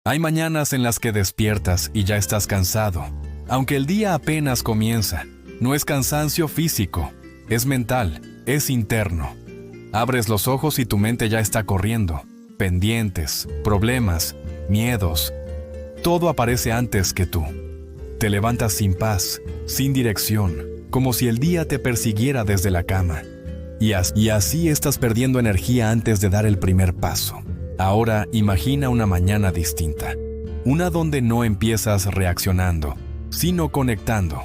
Hay mañanas en las que despiertas y ya estás cansado, aunque el día apenas comienza. No es cansancio físico, es mental, es interno. Abres los ojos y tu mente ya está corriendo. Pendientes, problemas, miedos. Todo aparece antes que tú. Te levantas sin paz, sin dirección, como si el día te persiguiera desde la cama. Y así estás perdiendo energía antes de dar el primer paso. Ahora imagina una mañana distinta. Una donde no empiezas reaccionando, sino conectando.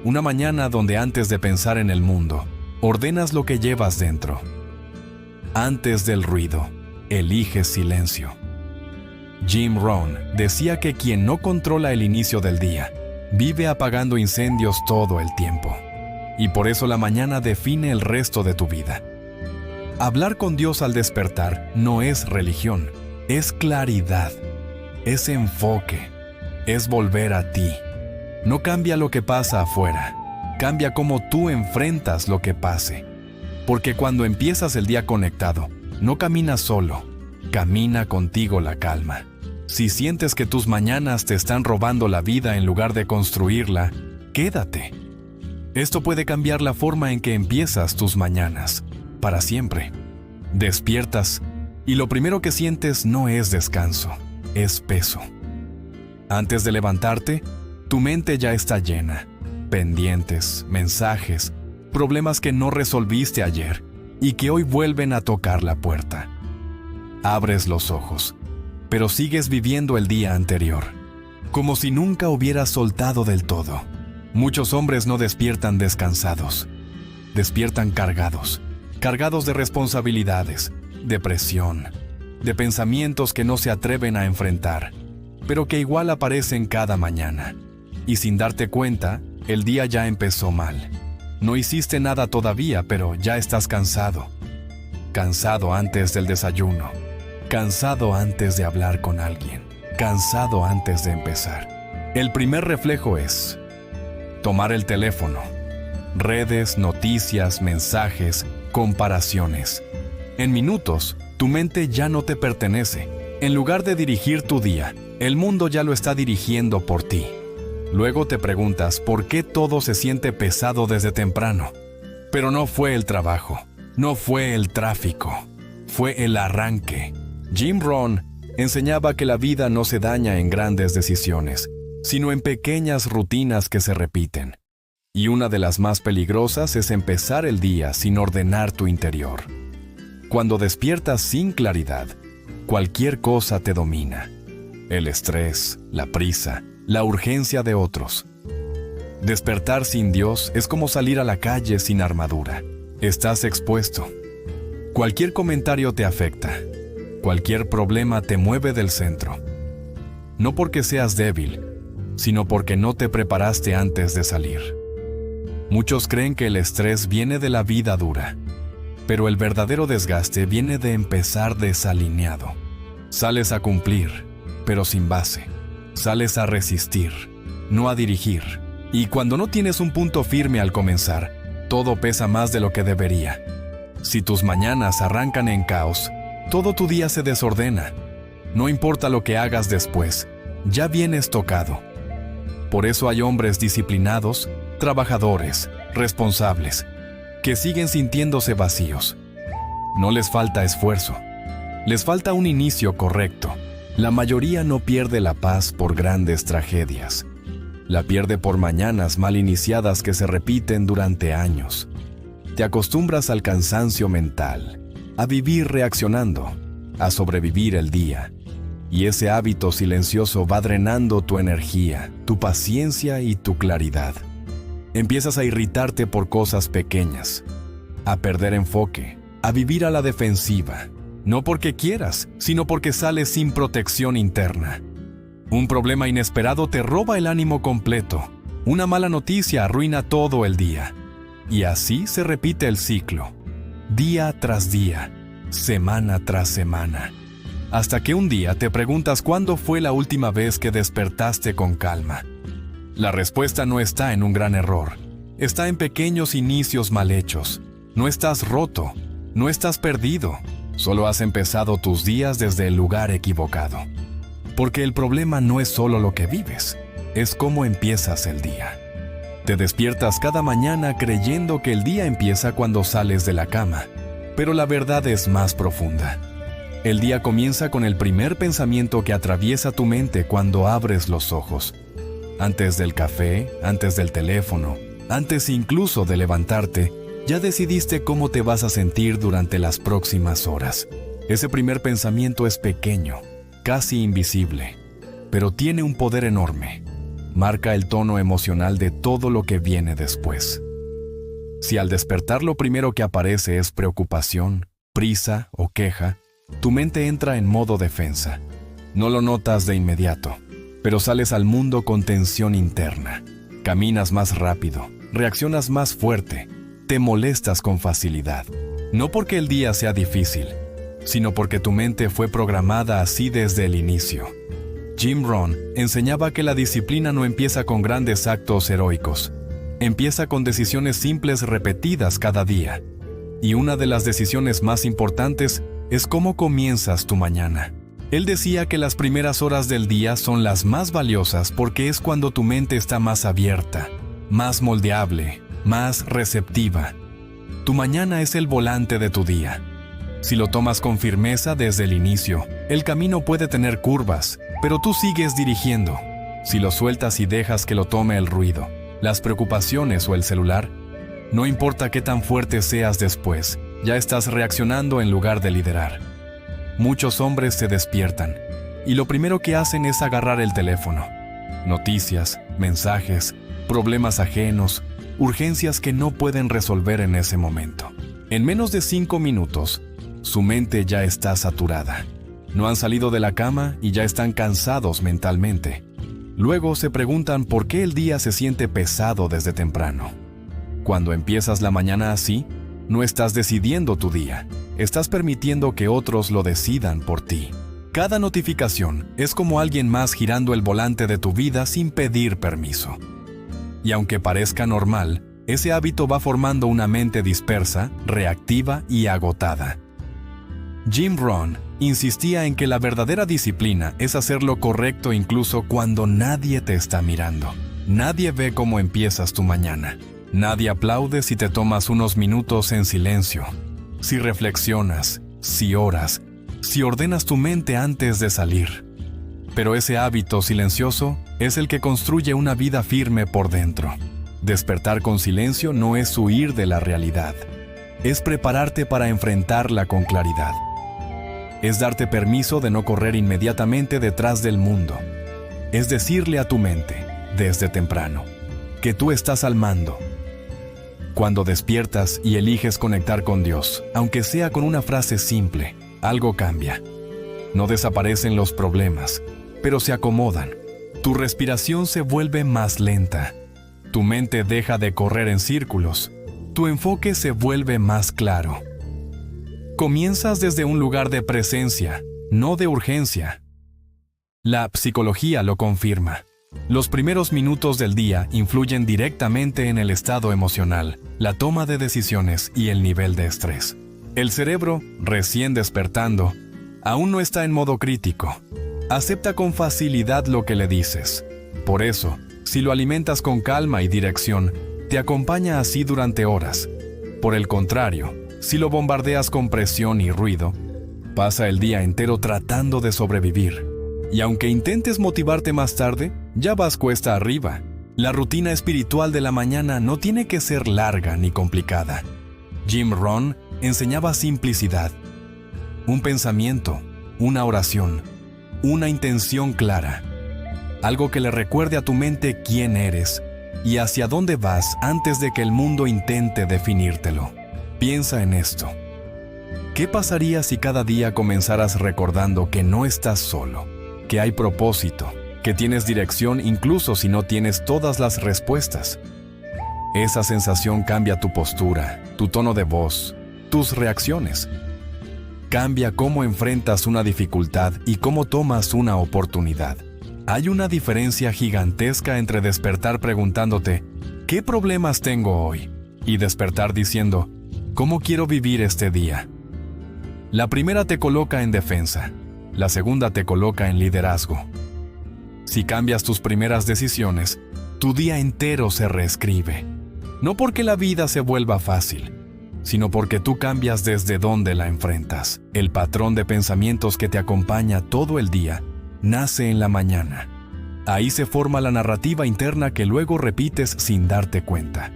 Una mañana donde antes de pensar en el mundo, ordenas lo que llevas dentro. Antes del ruido, eliges silencio. Jim Rohn decía que quien no controla el inicio del día, vive apagando incendios todo el tiempo. Y por eso la mañana define el resto de tu vida. Hablar con Dios al despertar no es religión, es claridad, es enfoque, es volver a ti. No cambia lo que pasa afuera, cambia cómo tú enfrentas lo que pase. Porque cuando empiezas el día conectado, no caminas solo, camina contigo la calma. Si sientes que tus mañanas te están robando la vida en lugar de construirla, quédate. Esto puede cambiar la forma en que empiezas tus mañanas, para siempre. Despiertas y lo primero que sientes no es descanso, es peso. Antes de levantarte, tu mente ya está llena. Pendientes, mensajes, problemas que no resolviste ayer y que hoy vuelven a tocar la puerta. Abres los ojos, pero sigues viviendo el día anterior, como si nunca hubieras soltado del todo. Muchos hombres no despiertan descansados, despiertan cargados de responsabilidades, de presión, de pensamientos que no se atreven a enfrentar, pero que igual aparecen cada mañana. Y sin darte cuenta, el día ya empezó mal. No hiciste nada todavía, pero ya estás cansado. Cansado antes del desayuno, cansado antes de hablar con alguien, cansado antes de empezar. El primer reflejo es tomar el teléfono. Redes, noticias, mensajes, comparaciones. En minutos, tu mente ya no te pertenece. En lugar de dirigir tu día, el mundo ya lo está dirigiendo por ti. Luego te preguntas por qué todo se siente pesado desde temprano. Pero no fue el trabajo, no fue el tráfico, fue el arranque. Jim Rohn enseñaba que la vida no se daña en grandes decisiones, sino en pequeñas rutinas que se repiten. Y una de las más peligrosas es empezar el día sin ordenar tu interior. Cuando despiertas sin claridad, cualquier cosa te domina. El estrés, la prisa, la urgencia de otros. Despertar sin Dios es como salir a la calle sin armadura. Estás expuesto. Cualquier comentario te afecta. Cualquier problema te mueve del centro. No porque seas débil, sino porque no te preparaste antes de salir. Muchos creen que el estrés viene de la vida dura, pero el verdadero desgaste viene de empezar desalineado. Sales a cumplir, pero sin base. Sales a resistir, no a dirigir. Y cuando no tienes un punto firme al comenzar, todo pesa más de lo que debería. Si tus mañanas arrancan en caos, todo tu día se desordena. No importa lo que hagas después, ya vienes tocado. Por eso hay hombres disciplinados, trabajadores, responsables, que siguen sintiéndose vacíos. No les falta esfuerzo, les falta un inicio correcto. La mayoría no pierde la paz por grandes tragedias. La pierde por mañanas mal iniciadas que se repiten durante años. Te acostumbras al cansancio mental, a vivir reaccionando, a sobrevivir el día. Y ese hábito silencioso va drenando tu energía, tu paciencia y tu claridad. Empiezas a irritarte por cosas pequeñas, a perder enfoque, a vivir a la defensiva. No porque quieras, sino porque sales sin protección interna. Un problema inesperado te roba el ánimo completo. Una mala noticia arruina todo el día. Y así se repite el ciclo, día tras día, semana tras semana. Hasta que un día te preguntas cuándo fue la última vez que despertaste con calma. La respuesta no está en un gran error, está en pequeños inicios mal hechos. No estás roto, no estás perdido, solo has empezado tus días desde el lugar equivocado. Porque el problema no es solo lo que vives, es cómo empiezas el día. Te despiertas cada mañana creyendo que el día empieza cuando sales de la cama, pero la verdad es más profunda. El día comienza con el primer pensamiento que atraviesa tu mente cuando abres los ojos. Antes del café, antes del teléfono, antes incluso de levantarte, ya decidiste cómo te vas a sentir durante las próximas horas. Ese primer pensamiento es pequeño, casi invisible, pero tiene un poder enorme. Marca el tono emocional de todo lo que viene después. Si al despertar lo primero que aparece es preocupación, prisa o queja, tu mente entra en modo defensa. No lo notas de inmediato, pero sales al mundo con tensión interna. Caminas más rápido, reaccionas más fuerte, te molestas con facilidad. No porque el día sea difícil, sino porque tu mente fue programada así desde el inicio. Jim Rohn enseñaba que la disciplina no empieza con grandes actos heroicos. Empieza con decisiones simples repetidas cada día. Y una de las decisiones más importantes es cómo comienzas tu mañana. Él decía que las primeras horas del día son las más valiosas porque es cuando tu mente está más abierta, más moldeable, más receptiva. Tu mañana es el volante de tu día. Si lo tomas con firmeza desde el inicio, el camino puede tener curvas, pero tú sigues dirigiendo. Si lo sueltas y dejas que lo tome el ruido, las preocupaciones o el celular, no importa qué tan fuerte seas después, ya estás reaccionando en lugar de liderar. Muchos hombres se despiertan y lo primero que hacen es agarrar el teléfono. Noticias, mensajes, problemas ajenos, urgencias que no pueden resolver en ese momento. En menos de 5 minutos, su mente ya está saturada. No han salido de la cama y ya están cansados mentalmente. Luego se preguntan por qué el día se siente pesado desde temprano. Cuando empiezas la mañana así, no estás decidiendo tu día, estás permitiendo que otros lo decidan por ti. Cada notificación es como alguien más girando el volante de tu vida sin pedir permiso. Y aunque parezca normal, ese hábito va formando una mente dispersa, reactiva y agotada. Jim Rohn insistía en que la verdadera disciplina es hacer lo correcto incluso cuando nadie te está mirando. Nadie ve cómo empiezas tu mañana. Nadie aplaude si te tomas unos minutos en silencio. Si reflexionas, si oras, si ordenas tu mente antes de salir. Pero ese hábito silencioso es el que construye una vida firme por dentro. Despertar con silencio no es huir de la realidad. Es prepararte para enfrentarla con claridad. Es darte permiso de no correr inmediatamente detrás del mundo. Es decirle a tu mente, desde temprano, que tú estás al mando. Cuando despiertas y eliges conectar con Dios, aunque sea con una frase simple, algo cambia. No desaparecen los problemas, pero se acomodan. Tu respiración se vuelve más lenta. Tu mente deja de correr en círculos. Tu enfoque se vuelve más claro. Comienzas desde un lugar de presencia, no de urgencia. La psicología lo confirma. Los primeros minutos del día influyen directamente en el estado emocional, la toma de decisiones y el nivel de estrés. El cerebro, recién despertando, aún no está en modo crítico. Acepta con facilidad lo que le dices. Por eso, si lo alimentas con calma y dirección, te acompaña así durante horas. Por el contrario, si lo bombardeas con presión y ruido, pasa el día entero tratando de sobrevivir. Y aunque intentes motivarte más tarde, ya vas cuesta arriba. La rutina espiritual de la mañana no tiene que ser larga ni complicada. Jim Rohn enseñaba simplicidad. Un pensamiento, una oración, una intención clara. Algo que le recuerde a tu mente quién eres y hacia dónde vas antes de que el mundo intente definírtelo. Piensa en esto. ¿Qué pasaría si cada día comenzaras recordando que no estás solo, que hay propósito, que tienes dirección incluso si no tienes todas las respuestas? Esa sensación cambia tu postura, tu tono de voz, tus reacciones. Cambia cómo enfrentas una dificultad y cómo tomas una oportunidad. Hay una diferencia gigantesca entre despertar preguntándote, ¿qué problemas tengo hoy? Y despertar diciendo, ¿cómo quiero vivir este día? La primera te coloca en defensa. La segunda te coloca en liderazgo. Si cambias tus primeras decisiones, tu día entero se reescribe. No porque la vida se vuelva fácil, sino porque tú cambias desde donde la enfrentas. El patrón de pensamientos que te acompaña todo el día nace en la mañana. Ahí se forma la narrativa interna que luego repites sin darte cuenta.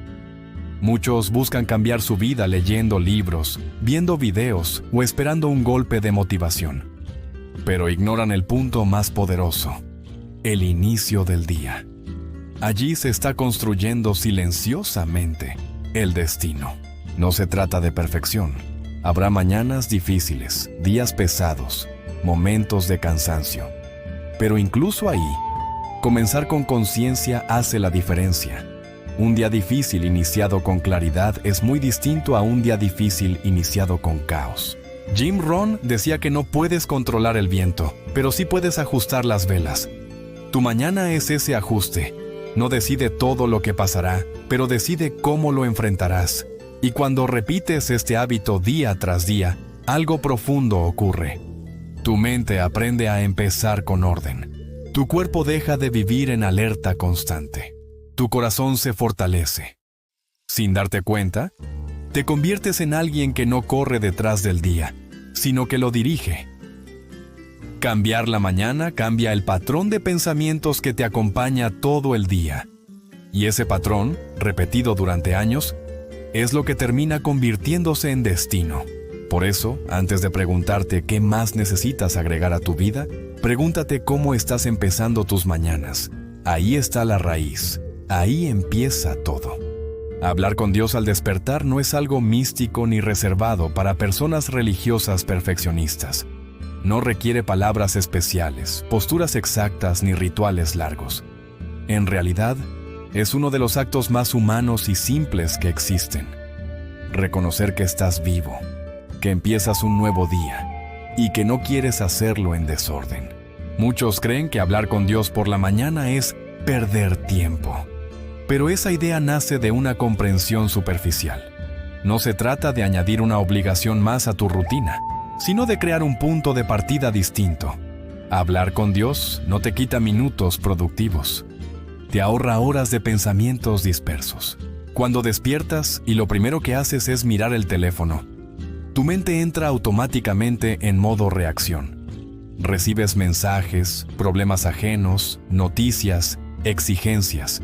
Muchos buscan cambiar su vida leyendo libros, viendo videos o esperando un golpe de motivación. Pero ignoran el punto más poderoso: el inicio del día. Allí se está construyendo silenciosamente el destino. No se trata de perfección. Habrá mañanas difíciles, días pesados, momentos de cansancio. Pero incluso ahí, comenzar con conciencia hace la diferencia. Un día difícil iniciado con claridad es muy distinto a un día difícil iniciado con caos. Jim Rohn decía que no puedes controlar el viento, pero sí puedes ajustar las velas. Tu mañana es ese ajuste. No decide todo lo que pasará, pero decide cómo lo enfrentarás. Y cuando repites este hábito día tras día, algo profundo ocurre. Tu mente aprende a empezar con orden. Tu cuerpo deja de vivir en alerta constante. Tu corazón se fortalece. Sin darte cuenta, te conviertes en alguien que no corre detrás del día, sino que lo dirige. Cambiar la mañana cambia el patrón de pensamientos que te acompaña todo el día. Y ese patrón, repetido durante años, es lo que termina convirtiéndose en destino. Por eso, antes de preguntarte qué más necesitas agregar a tu vida, pregúntate cómo estás empezando tus mañanas. Ahí está la raíz. Ahí empieza todo. Hablar con Dios al despertar no es algo místico ni reservado para personas religiosas perfeccionistas. No requiere palabras especiales, posturas exactas ni rituales largos. En realidad, es uno de los actos más humanos y simples que existen. Reconocer que estás vivo, que empiezas un nuevo día y que no quieres hacerlo en desorden. Muchos creen que hablar con Dios por la mañana es perder tiempo. Pero esa idea nace de una comprensión superficial. No se trata de añadir una obligación más a tu rutina, sino de crear un punto de partida distinto. Hablar con Dios no te quita minutos productivos. Te ahorra horas de pensamientos dispersos. Cuando despiertas y lo primero que haces es mirar el teléfono, tu mente entra automáticamente en modo reacción. Recibes mensajes, problemas ajenos, noticias, exigencias.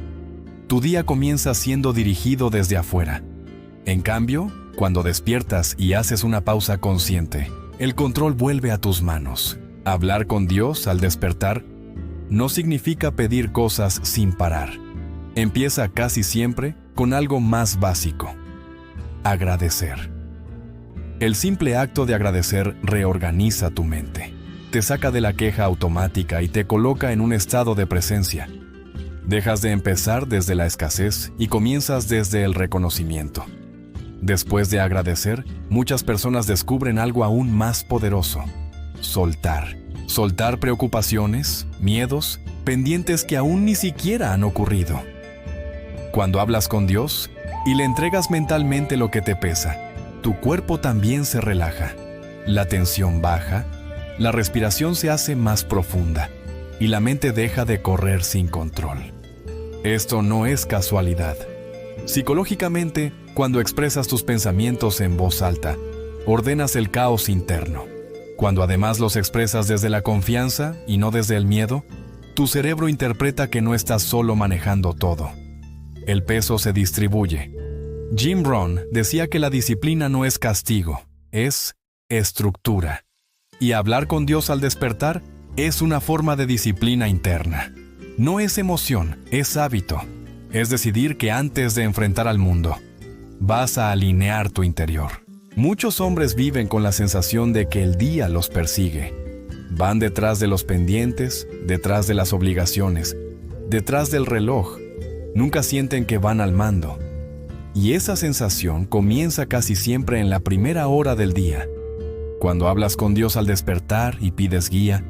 Tu día comienza siendo dirigido desde afuera. En cambio, cuando despiertas y haces una pausa consciente, el control vuelve a tus manos. Hablar con Dios al despertar no significa pedir cosas sin parar. Empieza casi siempre con algo más básico: agradecer. El simple acto de agradecer reorganiza tu mente. Te saca de la queja automática y te coloca en un estado de presencia. Dejas de empezar desde la escasez y comienzas desde el reconocimiento. Después de agradecer, muchas personas descubren algo aún más poderoso: soltar. Soltar preocupaciones, miedos, pendientes que aún ni siquiera han ocurrido. Cuando hablas con Dios y le entregas mentalmente lo que te pesa, tu cuerpo también se relaja. La tensión baja, la respiración se hace más profunda y la mente deja de correr sin control. Esto no es casualidad. Psicológicamente, cuando expresas tus pensamientos en voz alta, ordenas el caos interno. Cuando además los expresas desde la confianza y no desde el miedo, tu cerebro interpreta que no estás solo manejando todo. El peso se distribuye. Jim Rohn decía que la disciplina no es castigo, es estructura. Y hablar con Dios al despertar es una forma de disciplina interna. No es emoción, es hábito. Es decidir que antes de enfrentar al mundo, vas a alinear tu interior. Muchos hombres viven con la sensación de que el día los persigue. Van detrás de los pendientes, detrás de las obligaciones, detrás del reloj. Nunca sienten que van al mando. Y esa sensación comienza casi siempre en la primera hora del día. Cuando hablas con Dios al despertar y pides guía,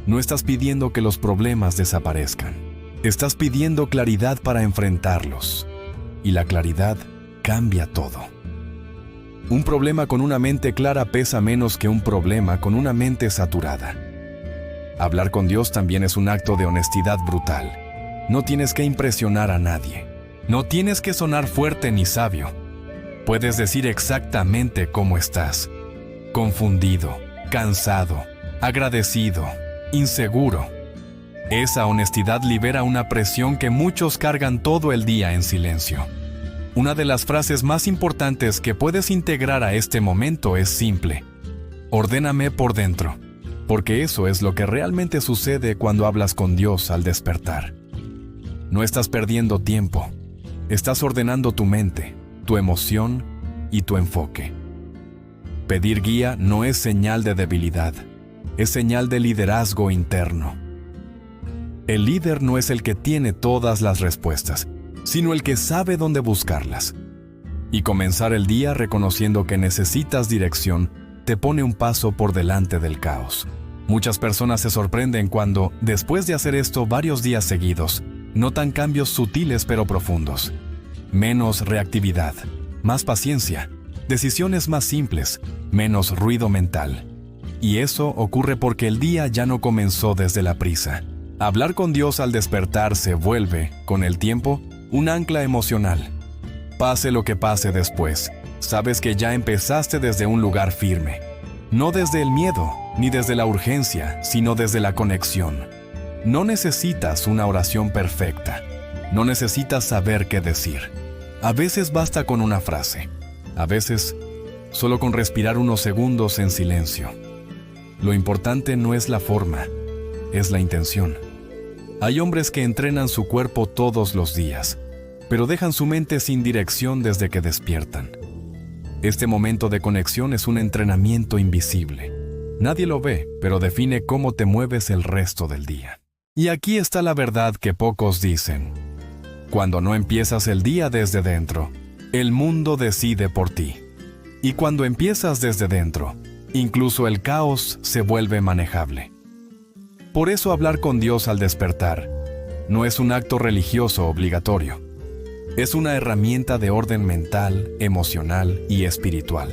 no estás pidiendo que los problemas desaparezcan. Estás pidiendo claridad para enfrentarlos. Y la claridad cambia todo. Un problema con una mente clara pesa menos que un problema con una mente saturada. Hablar con Dios también es un acto de honestidad brutal. No tienes que impresionar a nadie. No tienes que sonar fuerte ni sabio. Puedes decir exactamente cómo estás. Confundido, cansado, agradecido, inseguro. Esa honestidad libera una presión que muchos cargan todo el día en silencio. Una de las frases más importantes que puedes integrar a este momento es simple: ordéname por dentro, porque eso es lo que realmente sucede cuando hablas con Dios al despertar. No estás perdiendo tiempo, estás ordenando tu mente, tu emoción y tu enfoque. Pedir guía no es señal de debilidad, es señal de liderazgo interno. El líder no es el que tiene todas las respuestas, sino el que sabe dónde buscarlas. Y comenzar el día reconociendo que necesitas dirección te pone un paso por delante del caos. Muchas personas se sorprenden cuando, después de hacer esto varios días seguidos, notan cambios sutiles pero profundos. Menos reactividad, más paciencia, decisiones más simples, menos ruido mental. Y eso ocurre porque el día ya no comenzó desde la prisa. Hablar con Dios al despertar se vuelve, con el tiempo, un ancla emocional. Pase lo que pase después, sabes que ya empezaste desde un lugar firme. No desde el miedo, ni desde la urgencia, sino desde la conexión. No necesitas una oración perfecta. No necesitas saber qué decir. A veces basta con una frase. A veces, solo con respirar unos segundos en silencio. Lo importante no es la forma, es la intención. Hay hombres que entrenan su cuerpo todos los días, pero dejan su mente sin dirección desde que despiertan. Este momento de conexión es un entrenamiento invisible. Nadie lo ve, pero define cómo te mueves el resto del día. Y aquí está la verdad que pocos dicen. Cuando no empiezas el día desde dentro, el mundo decide por ti. Y cuando empiezas desde dentro, incluso el caos se vuelve manejable. Por eso hablar con Dios al despertar no es un acto religioso obligatorio. Es una herramienta de orden mental, emocional y espiritual.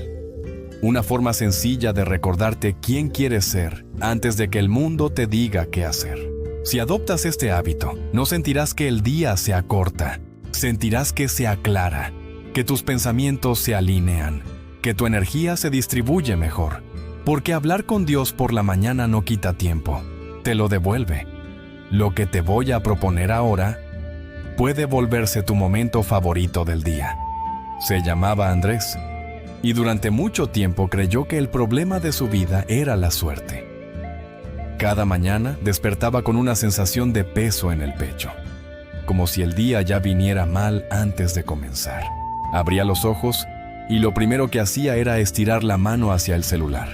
Una forma sencilla de recordarte quién quieres ser antes de que el mundo te diga qué hacer. Si adoptas este hábito, no sentirás que el día se acorta, sentirás que se aclara, que tus pensamientos se alinean, que tu energía se distribuye mejor. Porque hablar con Dios por la mañana no quita tiempo, te lo devuelve. Lo que te voy a proponer ahora puede volverse tu momento favorito del día. Se llamaba Andrés, y durante mucho tiempo creyó que el problema de su vida era la suerte. Cada mañana despertaba con una sensación de peso en el pecho, como si el día ya viniera mal antes de comenzar. Abría los ojos y lo primero que hacía era estirar la mano hacia el celular.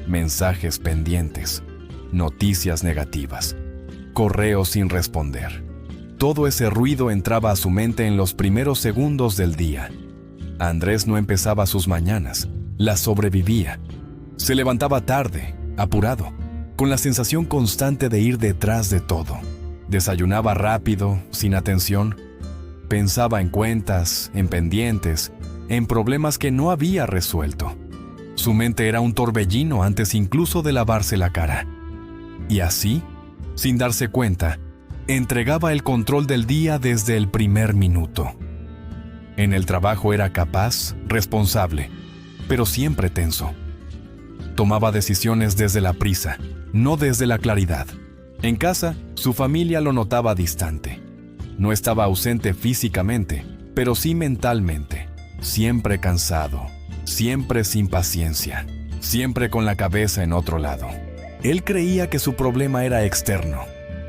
Mensajes pendientes, noticias negativas, correos sin responder. Todo ese ruido entraba a su mente en los primeros segundos del día. Andrés no empezaba sus mañanas, las sobrevivía. Se levantaba tarde, apurado, con la sensación constante de ir detrás de todo. Desayunaba rápido, sin atención. Pensaba en cuentas, en pendientes, en problemas que no había resuelto. Su mente era un torbellino antes incluso de lavarse la cara. Y así, sin darse cuenta, entregaba el control del día desde el primer minuto. En el trabajo era capaz, responsable, pero siempre tenso. Tomaba decisiones desde la prisa, no desde la claridad. En casa, su familia lo notaba distante. No estaba ausente físicamente, pero sí mentalmente. Siempre cansado, siempre sin paciencia, siempre con la cabeza en otro lado. Él creía que su problema era externo.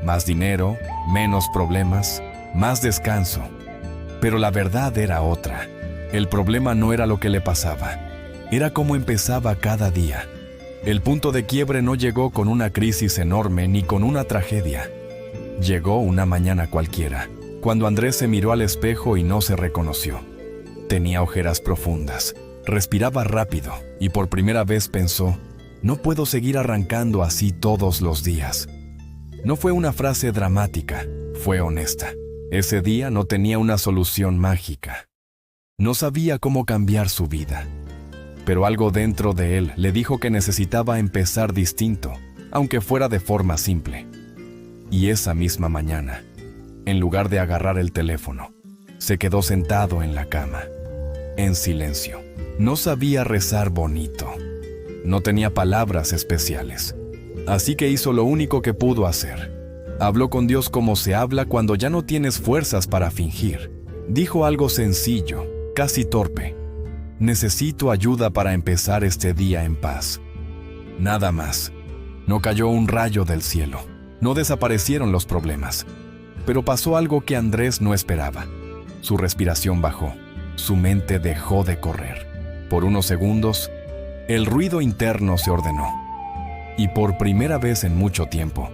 Más dinero, menos problemas, más descanso. Pero la verdad era otra. El problema no era lo que le pasaba. Era cómo empezaba cada día. El punto de quiebre no llegó con una crisis enorme ni con una tragedia. Llegó una mañana cualquiera, cuando Andrés se miró al espejo y no se reconoció. Tenía ojeras profundas, respiraba rápido y por primera vez pensó: no puedo seguir arrancando así todos los días. No fue una frase dramática, fue honesta. Ese día no tenía una solución mágica. No sabía cómo cambiar su vida. Pero algo dentro de él le dijo que necesitaba empezar distinto, aunque fuera de forma simple. Y esa misma mañana, en lugar de agarrar el teléfono, se quedó sentado en la cama, en silencio. No sabía rezar bonito. No tenía palabras especiales. Así que hizo lo único que pudo hacer. Habló con Dios como se habla cuando ya no tienes fuerzas para fingir. Dijo algo sencillo, casi torpe. Necesito ayuda para empezar este día en paz. Nada más. No cayó un rayo del cielo. No desaparecieron los problemas. Pero pasó algo que Andrés no esperaba. Su respiración bajó. Su mente dejó de correr. Por unos segundos, el ruido interno se ordenó. Y por primera vez en mucho tiempo,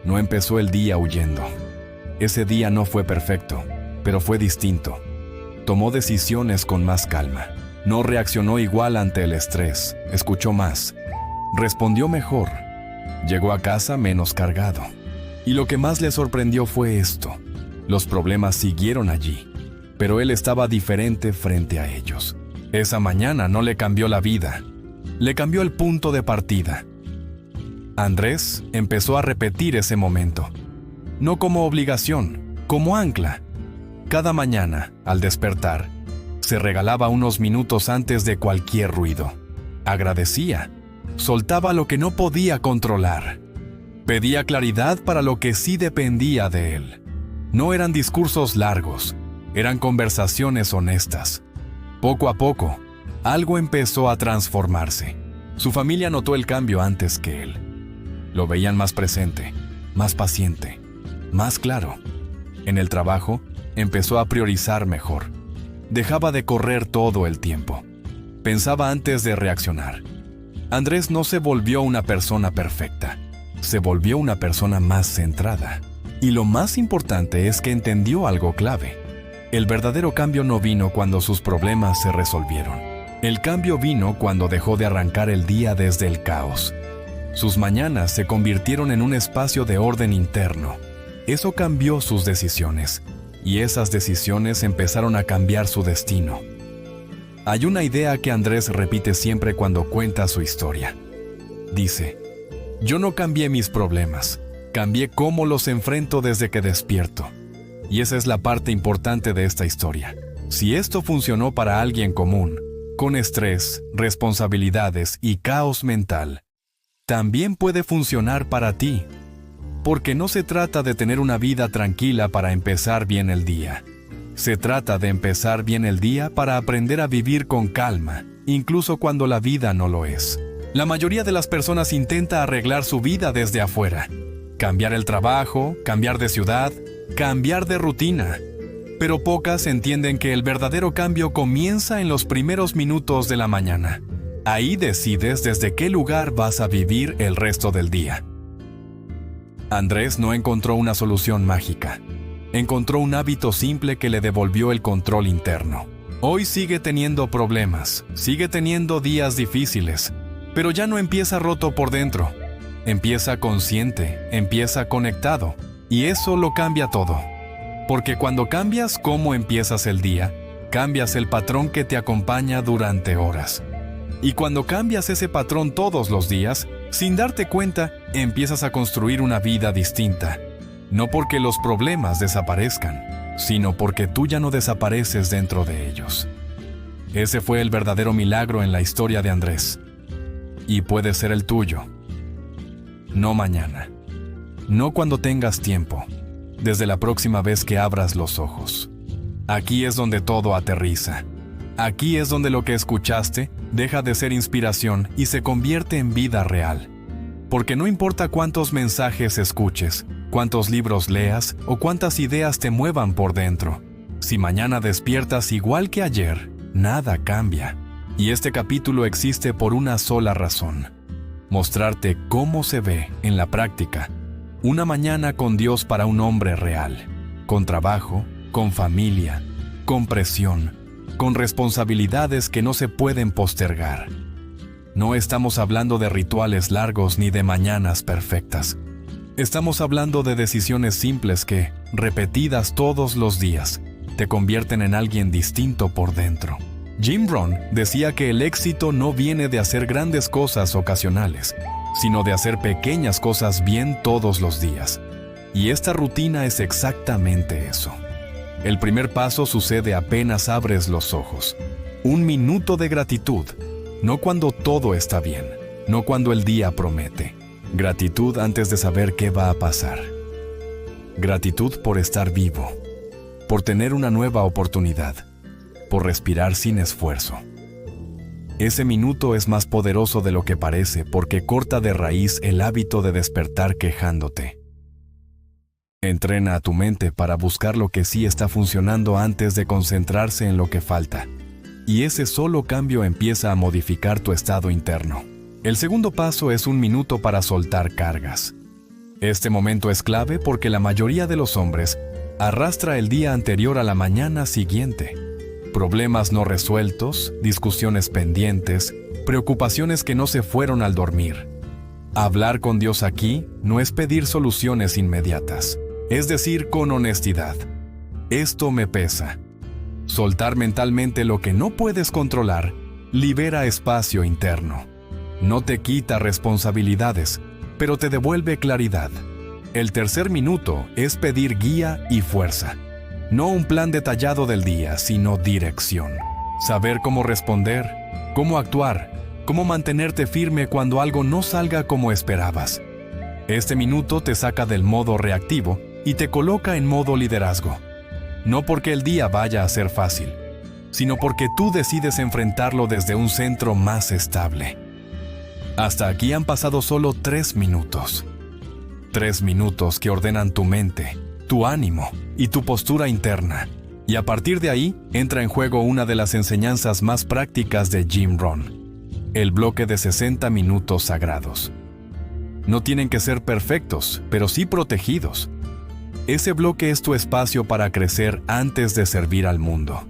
no empezó el día huyendo. Ese día no fue perfecto, pero fue distinto. Tomó decisiones con más calma. No reaccionó igual ante el estrés. Escuchó más. Respondió mejor. Llegó a casa menos cargado. Y lo que más le sorprendió fue esto. Los problemas siguieron allí, pero él estaba diferente frente a ellos. Esa mañana no le cambió la vida. Le cambió el punto de partida. Andrés empezó a repetir ese momento. No como obligación, como ancla. Cada mañana, al despertar, se regalaba unos minutos antes de cualquier ruido. Agradecía. Soltaba lo que no podía controlar. Pedía claridad para lo que sí dependía de él. No eran discursos largos, eran conversaciones honestas. Poco a poco, algo empezó a transformarse. Su familia notó el cambio antes que él. Lo veían más presente, más paciente, más claro. En el trabajo, empezó a priorizar mejor. Dejaba de correr todo el tiempo. Pensaba antes de reaccionar. Andrés no se volvió una persona perfecta. Se volvió una persona más centrada. Y lo más importante es que entendió algo clave. El verdadero cambio no vino cuando sus problemas se resolvieron. El cambio vino cuando dejó de arrancar el día desde el caos. Sus mañanas se convirtieron en un espacio de orden interno. Eso cambió sus decisiones. Y esas decisiones empezaron a cambiar su destino. Hay una idea que Andrés repite siempre cuando cuenta su historia. Dice: yo no cambié mis problemas, cambié cómo los enfrento desde que despierto. Y esa es la parte importante de esta historia. Si esto funcionó para alguien común, con estrés, responsabilidades y caos mental, también puede funcionar para ti. Porque no se trata de tener una vida tranquila para empezar bien el día. Se trata de empezar bien el día para aprender a vivir con calma, incluso cuando la vida no lo es. La mayoría de las personas intenta arreglar su vida desde afuera. Cambiar el trabajo, cambiar de ciudad, cambiar de rutina. Pero pocas entienden que el verdadero cambio comienza en los primeros minutos de la mañana. Ahí decides desde qué lugar vas a vivir el resto del día. Andrés no encontró una solución mágica. Encontró un hábito simple que le devolvió el control interno. Hoy sigue teniendo problemas, sigue teniendo días difíciles, pero ya no empieza roto por dentro. Empieza consciente, empieza conectado, y eso lo cambia todo. Porque cuando cambias cómo empiezas el día, cambias el patrón que te acompaña durante horas. Y cuando cambias ese patrón todos los días, sin darte cuenta, empiezas a construir una vida distinta. No porque los problemas desaparezcan, sino porque tú ya no desapareces dentro de ellos. Ese fue el verdadero milagro en la historia de Andrés. Y puede ser el tuyo. No mañana. No cuando tengas tiempo. Desde la próxima vez que abras los ojos. Aquí es donde todo aterriza. Aquí es donde lo que escuchaste deja de ser inspiración y se convierte en vida real. Porque no importa cuántos mensajes escuches, cuántos libros leas o cuántas ideas te muevan por dentro. Si mañana despiertas igual que ayer, nada cambia. Y este capítulo existe por una sola razón: mostrarte cómo se ve en la práctica una mañana con Dios para un hombre real, con trabajo, con familia, con presión, con responsabilidades que no se pueden postergar. No estamos hablando de rituales largos ni de mañanas perfectas. Estamos hablando de decisiones simples que, repetidas todos los días, te convierten en alguien distinto por dentro. Jim Rohn decía que el éxito no viene de hacer grandes cosas ocasionales, sino de hacer pequeñas cosas bien todos los días. Y esta rutina es exactamente eso. El primer paso sucede apenas abres los ojos. 1 minuto de gratitud, no cuando todo está bien, no cuando el día promete. Gratitud antes de saber qué va a pasar. Gratitud por estar vivo, por tener una nueva oportunidad, por respirar sin esfuerzo. Ese minuto es más poderoso de lo que parece porque corta de raíz el hábito de despertar quejándote. Entrena a tu mente para buscar lo que sí está funcionando antes de concentrarse en lo que falta. Y ese solo cambio empieza a modificar tu estado interno. El segundo paso es 1 minuto para soltar cargas. Este momento es clave porque la mayoría de los hombres arrastra el día anterior a la mañana siguiente. Problemas no resueltos, discusiones pendientes, preocupaciones que no se fueron al dormir. Hablar con Dios aquí no es pedir soluciones inmediatas, es decir, con honestidad: esto me pesa. Soltar mentalmente lo que no puedes controlar libera espacio interno. No te quita responsabilidades, pero te devuelve claridad. El tercer minuto es pedir guía y fuerza. No un plan detallado del día, sino dirección. Saber cómo responder, cómo actuar, cómo mantenerte firme cuando algo no salga como esperabas. Este minuto te saca del modo reactivo y te coloca en modo liderazgo. No porque el día vaya a ser fácil, sino porque tú decides enfrentarlo desde un centro más estable. Hasta aquí han pasado solo 3 minutos. 3 minutos que ordenan tu mente, tu ánimo y tu postura interna. Y a partir de ahí entra en juego una de las enseñanzas más prácticas de Jim Rohn: el bloque de 60 minutos sagrados. No tienen que ser perfectos, pero sí protegidos. Ese bloque es tu espacio para crecer antes de servir al mundo.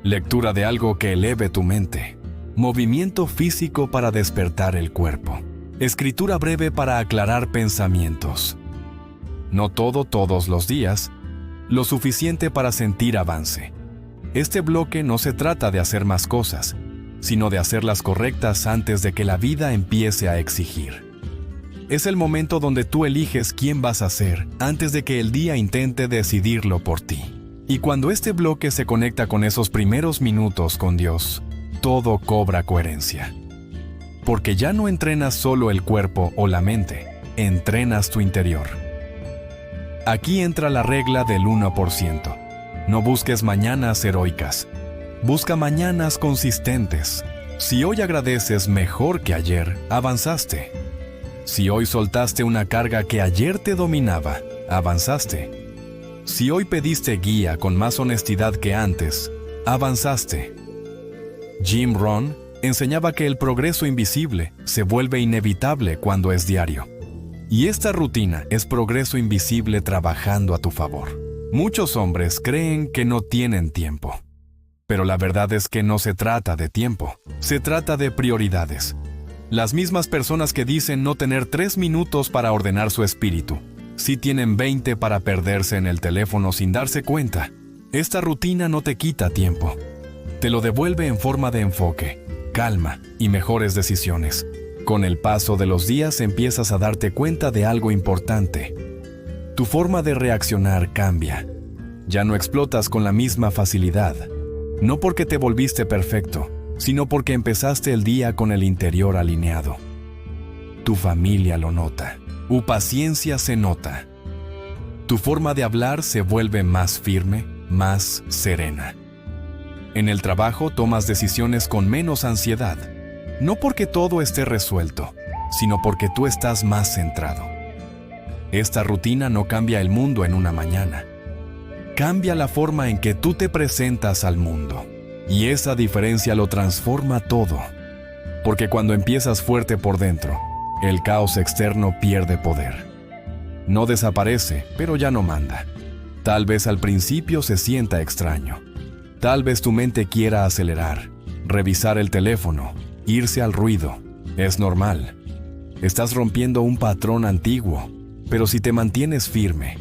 Lectura de algo que eleve tu mente. Movimiento físico para despertar el cuerpo. Escritura breve para aclarar pensamientos. No todo todos los días, lo suficiente para sentir avance. Este bloque no se trata de hacer más cosas, sino de hacerlas correctas antes de que la vida empiece a exigir. Es el momento donde tú eliges quién vas a ser antes de que el día intente decidirlo por ti. Y cuando este bloque se conecta con esos primeros minutos con Dios, todo cobra coherencia. Porque ya no entrenas solo el cuerpo o la mente, entrenas tu interior. Aquí entra la regla del 1%. No busques mañanas heroicas. Busca mañanas consistentes. Si hoy agradeces mejor que ayer, avanzaste. Si hoy soltaste una carga que ayer te dominaba, avanzaste. Si hoy pediste guía con más honestidad que antes, avanzaste. Jim Rohn enseñaba que el progreso invisible se vuelve inevitable cuando es diario. Y esta rutina es progreso invisible trabajando a tu favor. Muchos hombres creen que no tienen tiempo. Pero la verdad es que no se trata de tiempo, se trata de prioridades. Las mismas personas que dicen no tener 3 minutos para ordenar su espíritu, sí tienen 20 para perderse en el teléfono sin darse cuenta. Esta rutina no te quita tiempo. Te lo devuelve en forma de enfoque, calma y mejores decisiones. Con el paso de los días empiezas a darte cuenta de algo importante. Tu forma de reaccionar cambia. Ya no explotas con la misma facilidad. No porque te volviste perfecto, sino porque empezaste el día con el interior alineado. Tu familia lo nota. Tu paciencia se nota. Tu forma de hablar se vuelve más firme, más serena. En el trabajo tomas decisiones con menos ansiedad. No porque todo esté resuelto, sino porque tú estás más centrado. Esta rutina no cambia el mundo en una mañana. Cambia la forma en que tú te presentas al mundo. Y esa diferencia lo transforma todo. Porque cuando empiezas fuerte por dentro, el caos externo pierde poder. No desaparece, pero ya no manda. Tal vez al principio se sienta extraño. Tal vez tu mente quiera acelerar, revisar el teléfono, irse al ruido. Es normal. Estás rompiendo un patrón antiguo, pero si te mantienes firme,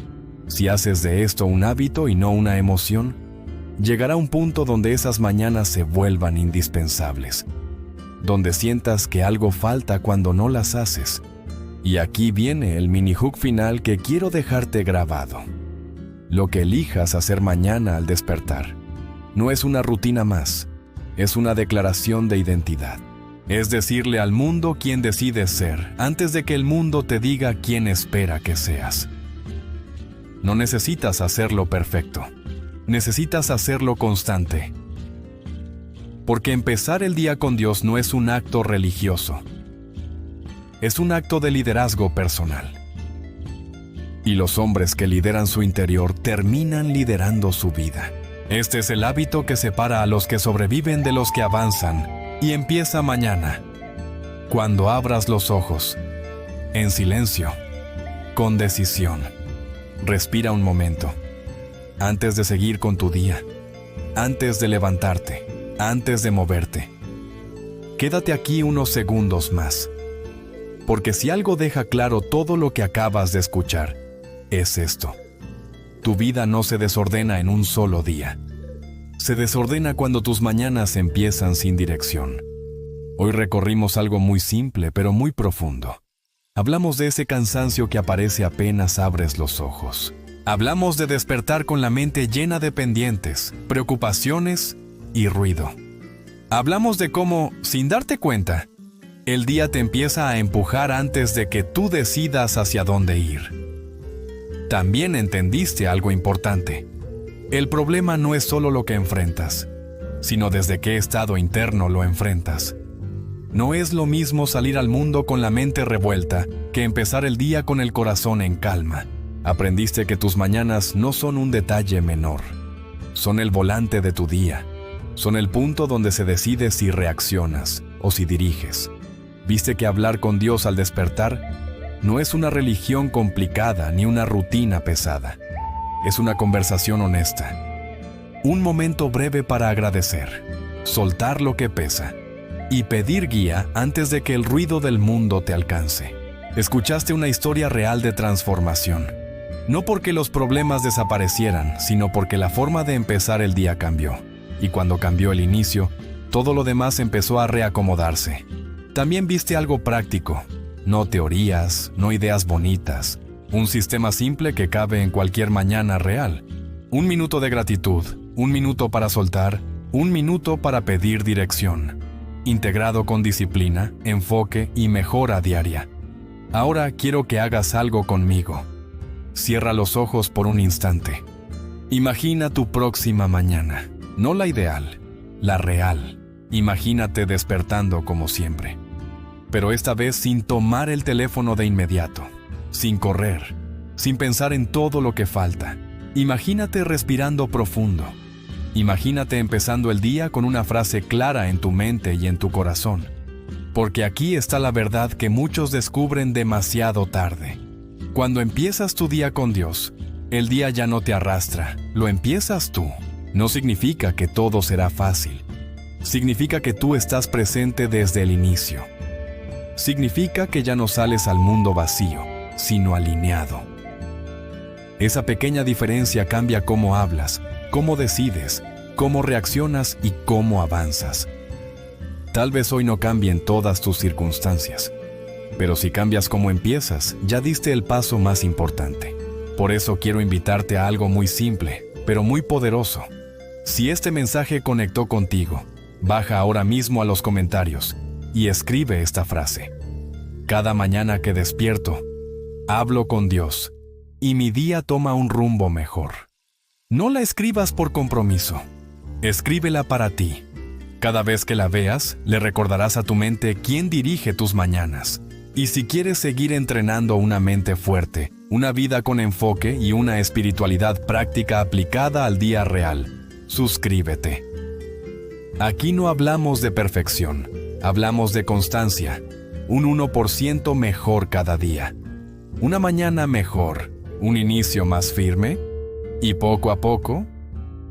si haces de esto un hábito y no una emoción, llegará un punto donde esas mañanas se vuelvan indispensables. donde sientas que algo falta cuando no las haces. Y aquí viene el mini hook final que quiero dejarte grabado. Lo que elijas hacer mañana al despertar no es una rutina más, es una declaración de identidad. Es decirle al mundo quién decides ser antes de que el mundo te diga quién espera que seas. No necesitas hacerlo perfecto, necesitas hacerlo constante. Porque empezar el día con Dios no es un acto religioso, es un acto de liderazgo personal. Y los hombres que lideran su interior terminan liderando su vida. Este es el hábito que separa a los que sobreviven de los que avanzan, y empieza mañana, cuando abras los ojos, en silencio, con decisión. Respira un momento, antes de seguir con tu día, antes de levantarte, antes de moverte. Quédate aquí unos segundos más, porque si algo deja claro todo lo que acabas de escuchar, es esto. Tu vida no se desordena en un solo día. Se desordena cuando tus mañanas empiezan sin dirección. Hoy recorrimos algo muy simple, pero muy profundo. Hablamos de ese cansancio que aparece apenas abres los ojos. Hablamos de despertar con la mente llena de pendientes, preocupaciones y ruido. Hablamos de cómo, sin darte cuenta, el día te empieza a empujar antes de que tú decidas hacia dónde ir. También entendiste algo importante. El problema no es solo lo que enfrentas, sino desde qué estado interno lo enfrentas. No es lo mismo salir al mundo con la mente revuelta que empezar el día con el corazón en calma. Aprendiste que tus mañanas no son un detalle menor. Son el volante de tu día. Son el punto donde se decide si reaccionas o si diriges. Viste que hablar con Dios al despertar no es una religión complicada ni una rutina pesada. Es una conversación honesta. Un momento breve para agradecer, soltar lo que pesa y pedir guía antes de que el ruido del mundo te alcance. Escuchaste una historia real de transformación. No porque los problemas desaparecieran, sino porque la forma de empezar el día cambió. Y cuando cambió el inicio, todo lo demás empezó a reacomodarse. También viste algo práctico. No teorías, no ideas bonitas. Un sistema simple que cabe en cualquier mañana real. 1 minuto de gratitud, 1 minuto para soltar, 1 minuto para pedir dirección. Integrado con disciplina, enfoque y mejora diaria. Ahora quiero que hagas algo conmigo. Cierra los ojos por un instante. Imagina tu próxima mañana. No la ideal, la real. Imagínate despertando como siempre. Pero esta vez sin tomar el teléfono de inmediato, sin correr, sin pensar en todo lo que falta. Imagínate respirando profundo. Imagínate empezando el día con una frase clara en tu mente y en tu corazón. Porque aquí está la verdad que muchos descubren demasiado tarde. Cuando empiezas tu día con Dios, el día ya no te arrastra, lo empiezas tú. No significa que todo será fácil. Significa que tú estás presente desde el inicio. Significa que ya no sales al mundo vacío, sino alineado. Esa pequeña diferencia cambia cómo hablas, cómo decides, cómo reaccionas y cómo avanzas. Tal vez hoy no cambien todas tus circunstancias, pero si cambias cómo empiezas, ya diste el paso más importante. Por eso quiero invitarte a algo muy simple, pero muy poderoso. Si este mensaje conectó contigo, baja ahora mismo a los comentarios y escribe esta frase. Cada mañana que despierto, hablo con Dios y mi día toma un rumbo mejor. No la escribas por compromiso, escríbela para ti. Cada vez que la veas, le recordarás a tu mente quién dirige tus mañanas. Y si quieres seguir entrenando una mente fuerte, una vida con enfoque y una espiritualidad práctica aplicada al día real, suscríbete. Aquí no hablamos de perfección, hablamos de constancia. Un 1% mejor cada día. Una mañana mejor, un inicio más firme y poco a poco,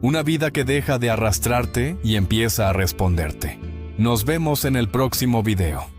una vida que deja de arrastrarte y empieza a responderte. Nos vemos en el próximo video.